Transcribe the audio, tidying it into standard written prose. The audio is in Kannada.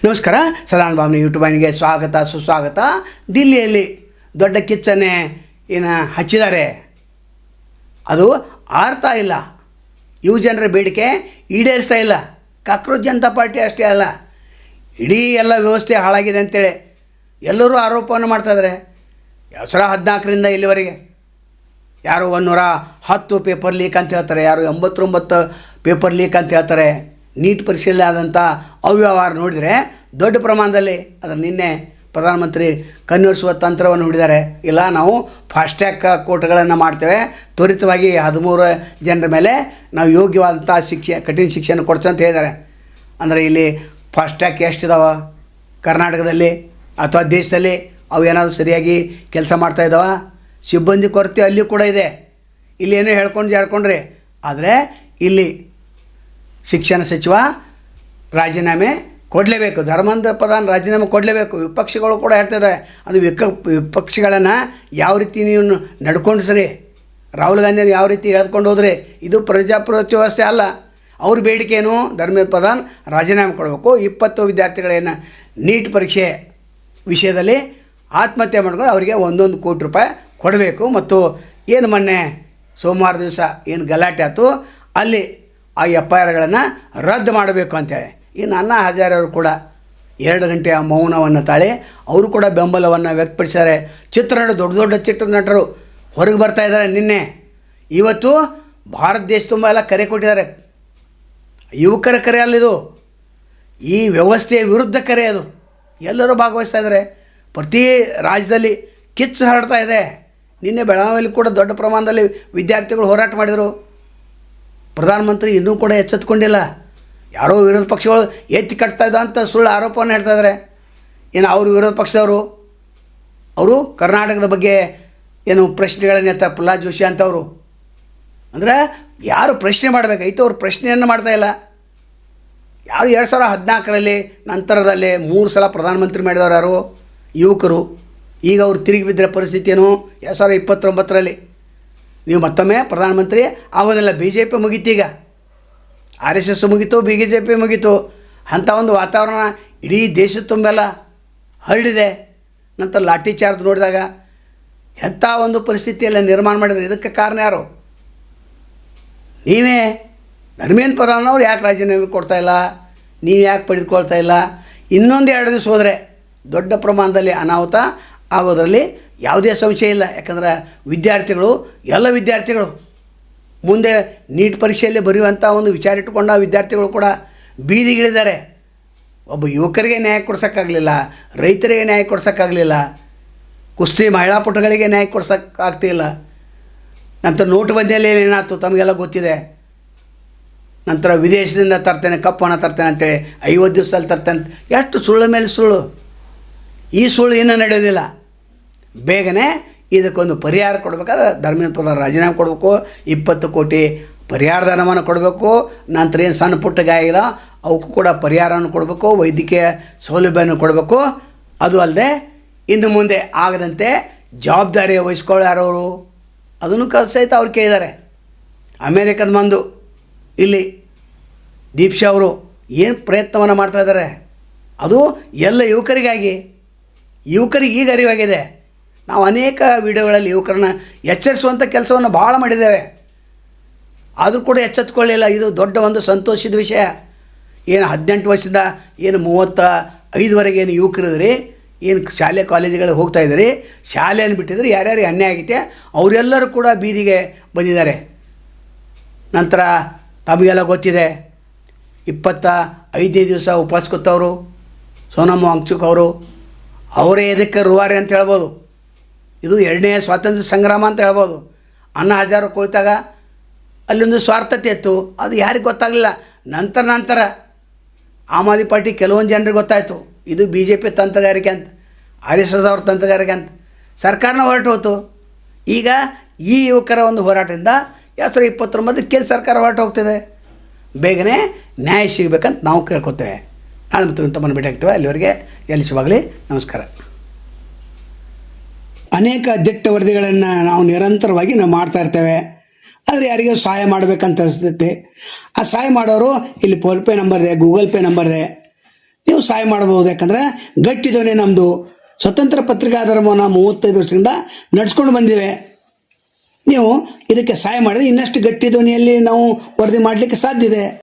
ನಮಸ್ಕಾರ. ಸದಾನಂದ ಭಾವನೆ ಯೂಟ್ಯೂಬನಿಗೆ ಸ್ವಾಗತ ಸುಸ್ವಾಗತ. ದಿಲ್ಲಿಯಲ್ಲಿ ದೊಡ್ಡ ಕಿಚ್ಚನ್ನೇ ಹಚ್ಚಿದ್ದಾರೆ. ಅದು ಆರ್ತಾ ಇಲ್ಲ, ಯುವ ಜನರ ಬೇಡಿಕೆ ಈಡೇರಿಸ್ತಾ ಇಲ್ಲ. ಕಾಕ್ರೋಚ್ ಜನತಾ ಪಾರ್ಟಿ ಅಷ್ಟೇ ಅಲ್ಲ, ಇಡೀ ಎಲ್ಲ ವ್ಯವಸ್ಥೆ ಹಾಳಾಗಿದೆ ಅಂತೇಳಿ ಎಲ್ಲರೂ ಆರೋಪವನ್ನು ಮಾಡ್ತಾಯಿದ್ದಾರೆ. 2014ರಿಂದ ಇಲ್ಲಿವರೆಗೆ ಯಾರು 110 ಪೇಪರ್ ಲೀಕ್ ಅಂತ ಹೇಳ್ತಾರೆ, ಯಾರು 89 ಪೇಪರ್ ಲೀಕ್ ಅಂತ ಹೇಳ್ತಾರೆ. ನೀಟ್ ಪರೀಕ್ಷೆಯಲ್ಲಿ ಆದಂಥ ಅವ್ಯವಹಾರ ನೋಡಿದರೆ ದೊಡ್ಡ ಪ್ರಮಾಣದಲ್ಲಿ ಅದನ್ನು ನಿನ್ನೆ ಪ್ರಧಾನಮಂತ್ರಿ ಕಣ್ಣಿಸುವ ತಂತ್ರವನ್ನು ಹುಡಿದ್ದಾರೆ. ಇಲ್ಲ, ನಾವು ಫಾಸ್ಟ್ಯಾಗ್ ಕೋರ್ಟ್ಗಳನ್ನು ಮಾಡ್ತೇವೆ, ತ್ವರಿತವಾಗಿ 13 ಜನರ ಮೇಲೆ ನಾವು ಯೋಗ್ಯವಾದಂಥ ಕಠಿಣ ಶಿಕ್ಷೆಯನ್ನು ಕೊಡ್ತೀವಿ ಅಂತ ಹೇಳಿದ್ದಾರೆ. ಅಂದರೆ ಇಲ್ಲಿ ಫಾಸ್ಟ್ಯಾಗ್ ಎಷ್ಟಿದಾವೆ ಕರ್ನಾಟಕದಲ್ಲಿ ಅಥವಾ ದೇಶದಲ್ಲಿ? ಅವು ಏನಾದರೂ ಸರಿಯಾಗಿ ಕೆಲಸ ಮಾಡ್ತಾಯಿದ್ದಾವೆ? ಸಿಬ್ಬಂದಿ ಕೊರತೆ ಅಲ್ಲಿ ಕೂಡ ಇದೆ. ಇಲ್ಲಿ ಏನೋ ಹೇಳ್ಕೊಂಡ್ರೆ, ಆದರೆ ಇಲ್ಲಿ ಶಿಕ್ಷಣ ಸಚಿವ ರಾಜೀನಾಮೆ ಕೊಡಲೇಬೇಕು, ಧರ್ಮೇಂದ್ರ ಪ್ರಧಾನ್ ರಾಜೀನಾಮೆ ಕೊಡಲೇಬೇಕು. ವಿಪಕ್ಷಗಳು ಕೂಡ ಹೇಳ್ತಾಯಿದ್ದಾವೆ, ಅದು ವಿಪಕ್ಷಗಳನ್ನು ಯಾವ ರೀತಿ ನೀವು ನಡ್ಕೊಂಡು ಸರಿ, ರಾಹುಲ್ ಗಾಂಧಿಯನ್ನು ಯಾವ ರೀತಿ ಎಳೆದುಕೊಂಡು ಹೋದರೆ ಇದು ಪ್ರಜಾಪ್ರಭುತ್ವ ವ್ಯವಸ್ಥೆ ಅಲ್ಲ. ಅವ್ರ ಬೇಡಿಕೆಯನ್ನು ಧರ್ಮೇಂದ್ರ ಪ್ರಧಾನ್ ರಾಜೀನಾಮೆ ಕೊಡಬೇಕು. 20 ವಿದ್ಯಾರ್ಥಿಗಳೇನು ನೀಟ್ ಪರೀಕ್ಷೆ ವಿಷಯದಲ್ಲಿ ಆತ್ಮಹತ್ಯೆ ಮಾಡ್ಕೊಂಡು ಅವರಿಗೆ 1 ಕೋಟಿ ರೂಪಾಯಿ ಕೊಡಬೇಕು. ಮತ್ತು ಏನು ಮೊನ್ನೆ ಸೋಮವಾರ ದಿವಸ ಏನು ಗಲಾಟೆ ಆಯ್ತು, ಅಲ್ಲಿ ಆ FIRಗಳನ್ನು ರದ್ದು ಮಾಡಬೇಕು ಅಂತೇಳಿ ಇನ್ನು ಅಣ್ಣಾ ಹಜಾರೆ ಅವರು ಕೂಡ 2 ಗಂಟೆಯ ಮೌನವನ್ನು ತಾಳಿ ಅವರು ಕೂಡ ಬೆಂಬಲವನ್ನು ವ್ಯಕ್ತಪಡಿಸಿದ್ದಾರೆ. ಚಿತ್ರನಟರು, ದೊಡ್ಡ ದೊಡ್ಡ ಚಿತ್ರನಟರು ಹೊರಗೆ ಬರ್ತಾಯಿದ್ದಾರೆ. ನಿನ್ನೆ ಇವತ್ತು ಭಾರತ ದೇಶ ತುಂಬ ಎಲ್ಲ ಕರೆ ಕೊಟ್ಟಿದ್ದಾರೆ. ಯುವಕರ ಕರೆ ಅಲ್ಲಿದು, ಈ ವ್ಯವಸ್ಥೆಯ ವಿರುದ್ಧ ಕರೆ ಅದು. ಎಲ್ಲರೂ ಭಾಗವಹಿಸ್ತಾ ಇದ್ದಾರೆ. ಪ್ರತಿ ರಾಜ್ಯದಲ್ಲಿ ಕಿಚ್ಚು ಹರಡ್ತಾ ಇದೆ. ನಿನ್ನೆ ಬೆಳಗಾವಿಯಲ್ಲಿ ಕೂಡ ದೊಡ್ಡ ಪ್ರಮಾಣದಲ್ಲಿ ವಿದ್ಯಾರ್ಥಿಗಳು ಹೋರಾಟ ಮಾಡಿದರು. ಪ್ರಧಾನಮಂತ್ರಿ ಇನ್ನೂ ಕೂಡ ಎಚ್ಚೆತ್ತುಕೊಂಡಿಲ್ಲ. ಯಾರೋ ವಿರೋಧ ಪಕ್ಷಗಳು ಎತ್ತಿ ಕಟ್ತಾ ಇದ್ದ ಅಂತ ಸುಳ್ಳು ಆರೋಪವನ್ನು ಹೇಳ್ತಾಯಿದ್ದಾರೆ. ಏನು ಅವರು ವಿರೋಧ ಪಕ್ಷದವರು, ಅವರು ಕರ್ನಾಟಕದ ಬಗ್ಗೆ ಏನು ಪ್ರಶ್ನೆಗಳನ್ನು ಎತ್ತಾರೆ. ಪ್ರಹ್ಲಾದ್ ಜೋಶಿ ಅಂತವರು ಅಂದರೆ ಯಾರು ಪ್ರಶ್ನೆ ಮಾಡಬೇಕಾಯ್ತು ಅವ್ರು ಪ್ರಶ್ನೆಯನ್ನು ಮಾಡ್ತಾಯಿಲ್ಲ. ಯಾರು 2014ರಲ್ಲಿ ನಂತರದಲ್ಲಿ 3 ಸಲ ಪ್ರಧಾನಮಂತ್ರಿ ಮಾಡಿದವರು ಯಾರು? ಯುವಕರು. ಈಗ ಅವ್ರು ತಿರುಗಿ ಬಿದ್ದರೆ ಪರಿಸ್ಥಿತಿ ಏನು? 2029ರಲ್ಲಿ ನೀವು ಮತ್ತೊಮ್ಮೆ ಪ್ರಧಾನಮಂತ್ರಿ ಆಗೋದಿಲ್ಲ. BJP ಮುಗೀತೀಗ, RSS ಮುಗೀತು, BJP ಮುಗೀತು. ಅಂಥ ಒಂದು ವಾತಾವರಣ ಇಡೀ ದೇಶದ ತುಂಬೆಲ್ಲ ಹರಡಿದೆ. ನಂತರ ಲಾಠಿ ಚಾರ್ಜ್ ನೋಡಿದಾಗ ಎಂಥ ಒಂದು ಪರಿಸ್ಥಿತಿಯೆಲ್ಲ ನಿರ್ಮಾಣ ಮಾಡಿದ್ರು. ಇದಕ್ಕೆ ಕಾರಣ ಯಾರು? ನೀವೇ. ಧರ್ಮೇಂದ್ರ ಪ್ರಧಾನ್ ಅವ್ರು ಯಾಕೆ ರಾಜೀನಾಮೆ ಕೊಡ್ತಾಯಿಲ್ಲ? ನೀವು ಯಾಕೆ ಪಡೆದುಕೊಳ್ತಾ ಇಲ್ಲ? ಇನ್ನೊಂದು 2 ದಿವಸ ಹೋದರೆ ದೊಡ್ಡ ಪ್ರಮಾಣದಲ್ಲಿ ಅನಾಹುತ ಆಗೋದರಲ್ಲಿ ಯಾವುದೇ ಸಂಶಯ ಇಲ್ಲ. ಯಾಕಂದ್ರೆ ವಿದ್ಯಾರ್ಥಿಗಳು, ಎಲ್ಲ ವಿದ್ಯಾರ್ಥಿಗಳು ಮುಂದೆ ನೀಟ್ ಪರೀಕ್ಷೆಯಲ್ಲಿ ಬರೆಯುವಂಥ ಒಂದು ವಿಚಾರ ಇಟ್ಟುಕೊಂಡ ವಿದ್ಯಾರ್ಥಿಗಳು ಕೂಡ ಬೀದಿಗಿಳಿದ್ದಾರೆ. ಒಬ್ಬ ಯುವಕರಿಗೆ ನ್ಯಾಯ ಕೊಡ್ಸೋಕ್ಕಾಗಲಿಲ್ಲ, ರೈತರಿಗೆ ನ್ಯಾಯ ಕೊಡ್ಸೋಕ್ಕಾಗಲಿಲ್ಲ, ಕುಸ್ತಿ ಮಹಿಳಾ ಪಟುಗಳಿಗೆ ನ್ಯಾಯ ಕೊಡ್ಸೋಕ್ಕಾಗ್ತಿಲ್ಲ. ನಂತರ ನೋಟುಬಂದಿಯಲ್ಲಿ ಏನಾಯ್ತು ತಮಗೆಲ್ಲ ಗೊತ್ತಿದೆ. ನಂತರ ವಿದೇಶದಿಂದ ತರ್ತೇನೆ, ಕಪ್ಪನ್ನು ತರ್ತೇನೆ ಅಂತೇಳಿ 50 ದಿವಸದಲ್ಲಿ ತರ್ತೇನೆ. ಎಷ್ಟು ಸುಳ್ಳು ಮೇಲೆ ಸುಳ್ಳು. ಈ ಸುಳ್ಳು ಇನ್ನೂ ನಡೆಯೋದಿಲ್ಲ. ಬೇಗನೆ ಇದಕ್ಕೊಂದು ಪರಿಹಾರ ಕೊಡಬೇಕಾದ್ರೆ ಧರ್ಮೇಂದ್ರ ಪ್ರಧಾನ್ ರಾಜೀನಾಮೆ ಕೊಡಬೇಕು, 20 ಕೋಟಿ ಪರಿಹಾರ ಧನವನ್ನು ಕೊಡಬೇಕು. ನಂತರ ಏನು ಸಣ್ಣ ಪುಟ್ಟ ಗಾಯ ಇದೆ ಅವಕ್ಕೂ ಕೂಡ ಪರಿಹಾರವನ್ನು ಕೊಡಬೇಕು, ವೈದ್ಯಕೀಯ ಸೌಲಭ್ಯವನ್ನು ಕೊಡಬೇಕು. ಅದು ಅಲ್ಲದೆ ಇನ್ನು ಮುಂದೆ ಆಗದಂತೆ ಜವಾಬ್ದಾರಿ ವಹಿಸ್ಕೊಳ್ಳೋ ಯಾರವರು ಅದನ್ನು ಸಹಿತ ಅವ್ರು ಕೇಳಿದ್ದಾರೆ. ಅಮೇರಿಕದ ಮಂದು ಇಲ್ಲಿ ದೀಕ್ಷಾ ಅವರು ಏನು ಪ್ರಯತ್ನವನ್ನು ಮಾಡ್ತಾಯಿದ್ದಾರೆ, ಅದು ಎಲ್ಲ ಯುವಕರಿಗಾಗಿ. ಯುವಕರಿಗೆ ಈಗ ಅರಿವಾಗಿದೆ. ನಾವು ಅನೇಕ ವಿಡಿಯೋಗಳಲ್ಲಿ ಯುವಕರನ್ನ ಎಚ್ಚರಿಸುವಂಥ ಕೆಲಸವನ್ನು ಭಾಳ ಮಾಡಿದ್ದೇವೆ, ಆದರೂ ಕೂಡ ಎಚ್ಚೆತ್ತುಕೊಳ್ಳಿಲ್ಲ. ಇದು ದೊಡ್ಡ ಒಂದು ಸಂತೋಷದ ವಿಷಯ. ಏನು 18 ವರ್ಷದಿಂದ ಏನು 35ವರೆಗೆ ಏನು ಯುವಕರಿದ್ರಿ, ಏನು ಶಾಲೆ ಕಾಲೇಜುಗಳಿಗೆ ಹೋಗ್ತಾಯಿದ್ರಿ, ಶಾಲೆಯನ್ನು ಬಿಟ್ಟಿದ್ರೆ ಯಾರ್ಯಾರಿಗೆ ಅನ್ಯಾಯ ಆಗೈತೆ ಅವರೆಲ್ಲರೂ ಕೂಡ ಬೀದಿಗೆ ಬಂದಿದ್ದಾರೆ. ನಂತರ ತಮಗೆಲ್ಲ ಗೊತ್ತಿದೆ 25ನೇ ದಿವಸ ಉಪವಾಸ ಕೂತವರು ಸೋನಮ್ ವಾಂಗ್ಚುಕ್ ಅವರು, ಅವರೇ ಇದಕ್ಕೆ ರೂವಾರಿ ಅಂತ ಹೇಳ್ಬೋದು. ಇದು 2ನೇ ಸ್ವಾತಂತ್ರ್ಯ ಸಂಗ್ರಾಮ ಅಂತ ಹೇಳ್ಬೋದು. ಅಣ್ಣಾ ಹಜಾರೆ ಕುಳಿತಾಗ ಅಲ್ಲೊಂದು ಸ್ವಾರ್ಥತೆ ಇತ್ತು, ಅದು ಯಾರಿಗೆ ಗೊತ್ತಾಗಲಿಲ್ಲ. ನಂತರ ಆಮ್ ಆದ್ಮಿ ಪಾರ್ಟಿ ಕೆಲವೊಂದು ಜನರಿಗೆ ಗೊತ್ತಾಯಿತು ಇದು BJP ತಂತ್ರಗಾರಿಕೆ ಅಂತ, RSS ಅವ್ರ ತಂತ್ರಗಾರಿಕೆ ಅಂತ. ಸರ್ಕಾರನ ಹೊರಟು ಹೋಯ್ತು. ಈಗ ಈ ಯುವಕರ ಒಂದು ಹೋರಾಟದಿಂದ 2029 ಸರ್ಕಾರ ಹೊರಟು ಹೋಗ್ತಿದೆ. ಬೇಗನೆ ನ್ಯಾಯ ಸಿಗಬೇಕಂತ ನಾವು ಕೇಳ್ಕೊತೇವೆ. ನಾಳೆ ಮತ್ತು ತಮ್ಮನ್ನು ಭೇಟಿ ಆಗ್ತೇವೆ. ಅಲ್ಲಿವರೆಗೆ ಎಲ್ಲಿ ಶುಭಾಗಲಿ. ನಮಸ್ಕಾರ. ಅನೇಕ ದಿಟ್ಟ ವರದಿಗಳನ್ನು ನಾವು ನಿರಂತರವಾಗಿ ಮಾಡ್ತಾ ಇರ್ತೇವೆ. ಆದರೆ ಯಾರಿಗೂ ಸಹಾಯ ಮಾಡಬೇಕಂತ ಅನಿಸ್ತೈತೆ. ಆ ಸಹಾಯ ಮಾಡೋರು ಇಲ್ಲಿ ಫೋನ್ಪೇ ನಂಬರ್ ಇದೆ, ಗೂಗಲ್ ಪೇ ನಂಬರ್ ಇದೆ, ನೀವು ಸಹಾಯ ಮಾಡ್ಬೋದು. ಯಾಕಂದರೆ ಗಟ್ಟಿ ಧ್ವನಿ ನಮ್ಮದು ಸ್ವತಂತ್ರ ಪತ್ರಿಕಾಧಾರವನ್ನು 35 ವರ್ಷದಿಂದ ನಡೆಸ್ಕೊಂಡು ಬಂದಿವೆ. ನೀವು ಇದಕ್ಕೆ ಸಹಾಯ ಮಾಡಿದ್ರೆ ಇನ್ನಷ್ಟು ಗಟ್ಟಿ ಧ್ವನಿಯಲ್ಲಿ ನಾವು ವರದಿ ಮಾಡಲಿಕ್ಕೆ ಸಾಧ್ಯ ಇದೆ.